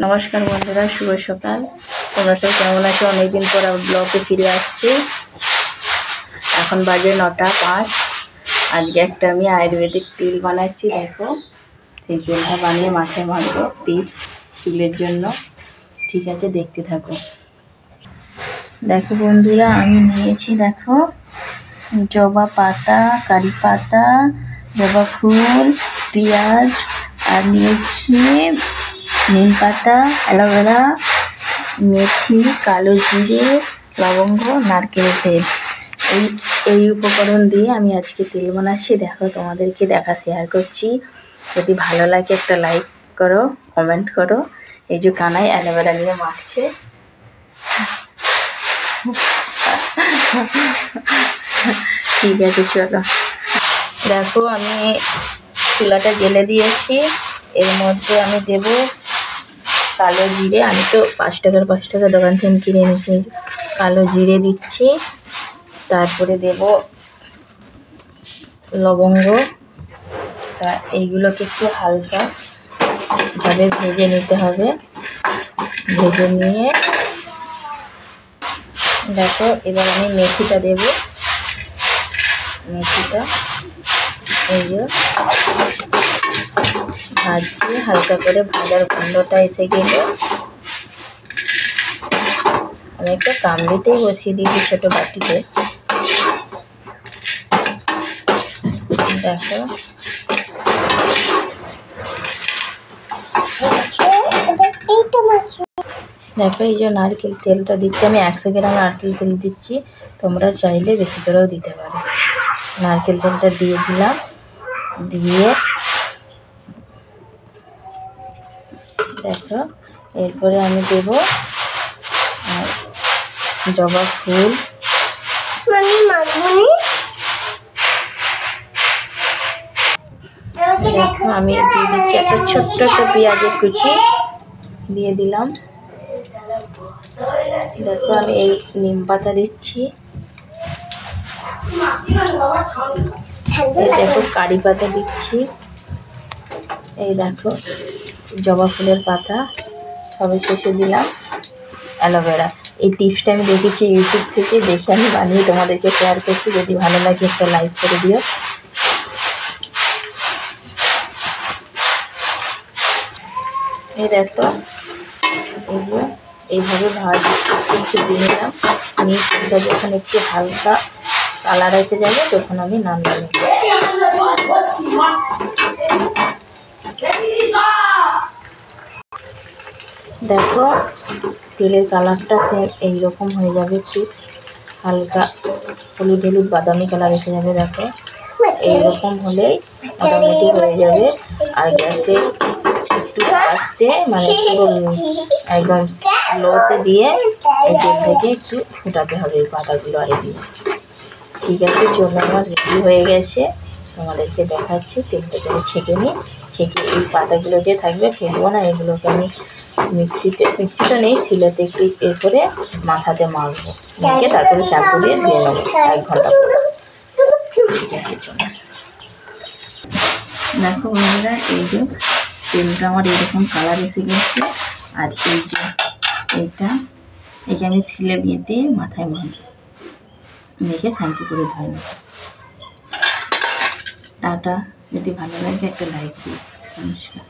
নমস্কার বন্ধুরা, শুভ সকাল। তোমরা সব কেমন আছো? অনেকদিন পর ব্লগে ফিরে আসছি। এখন বাজে 9:05। আজকে একটা আমি আয়ুর্বেদিক তেল বানাচ্ছি। দেখো, সেই তেলটা বানিয়ে মাথায় মাখবো, টিপস চুলের জন্য। ঠিক আছে, দেখতে থাকো। দেখো বন্ধুরা, আমি নিয়েছি, দেখো, জবা পাতা, কারি পাতা, জবা ফুল, পেঁয়াজ, আর নিয়েছি নিম পাতা, অ্যালোভেরা, মেথি, কালো জিরে, লবঙ্গ, নারকেল তেল। এই উপকরণ দিয়ে আমি আজকে তেল বানাচ্ছি। দেখো, তোমাদেরকে শেয়ার করছি। যদি ভালো লাগে একটা লাইক করো, কমেন্ট করো। এই যে কানাই অ্যালোভেরা নিয়ে মাখছে। ঠিক আছে, চলো। দেখো, আমি চুলাটা জ্বেলে দিয়েছি। এর মধ্যে আমি দেব কালো জিরে। আমি তো 5 টাকার দোকান থেকে কিনে এনেছি। কালো জিরে দিচ্ছি। তারপরে দেব লবঙ্গ। তা এইগুলোকে একটু হালকাভাবে ভেজে নিতে হবে। ভেজে নিয়ে দেখো, এবার আমি মেথিটা দেব। মেথিটা এই যে ভাজছি, হালকা করে ভাজার গন্ধটা এসে গেলে আমি একটা কামড়িতেই বসিয়ে দিয়েছি, ছোটো বাটিতে। দেখো, দেখো, এই যে নারকেল তেলটা দিচ্ছি আমি। 100 গ্রাম নারকেল তেল দিচ্ছি। তোমরা চাইলে বেশি করেও দিতে পারো। নারকেল তেলটা দিয়ে দিলাম। দিয়ে দেখো, এরপরে আমি দেব জবা ফুল। দেখো, আমি দিয়ে দিচ্ছি একটা ছোট্ট একটা পেঁয়াজের কুচি দিয়ে দিলাম। দেখো, আমি এই নিম পাতা দিচ্ছি। এই দেখো, কারি পাতা দিচ্ছি। এই দেখো, জবা ফুলের পাতা। সবে শেষে দিলাম অ্যালোভেরা। এই টিপসটা আমি দেখেছি ইউটিউব থেকে, দেখে আমি বানিয়ে তোমাদেরকে শেয়ার করছি। যদি ভালো লাগে একটা লাইক করে দিও। এই দেখো, এই যে এইভাবে একটু দিয়ে নিলাম। নিয়ে যখন একটু হালকা কালার এসে যাবে তখন আমি নামিয়ে নেব। দেখো, তেলের কালারটা এইরকম হয়ে যাবে, একটু হালকা হলুদ হলুদ বাদামি কালার এসে যাবে। দেখো, এইরকম হলেই মোটামুটি হয়ে যাবে। আর গ্যাসে একটু আস্তে, মানে পুরো একদম লোতে দিয়ে এই তেলটাকে একটু ফুটাতে হবে, এই পাতাগুলো আরে দিয়ে। ঠিক আছে, চলো, আমার রেডি হয়ে গেছে। তোমাদেরকে দেখাচ্ছি। তেলটাকে ছেঁকে নিই। ছেঁকে এই পাতাগুলো যে থাকবে ফেলবো না। এগুলোকে আমি মিক্সিটা নেই, শিলেতে একটু করে মাথাতে মাখবো। মেখে তারপরে শ্যাম্পু দিয়ে ধুয়ে নেবো 1 ঘন্টা পরে। ঠিক আছে, চলো। দেখো বন্ধুরা, এই যে তেলটা আমার এরকম কালার এসে গেছে। আর এই যে একে আমি ছিলে বেটে মাথায় মাখবো, মেখে শ্যাম্পু করে ধুয়ে নেবো। টাটা। যদি ভালো লাগে একটা লাইক দিই। নমস্কার।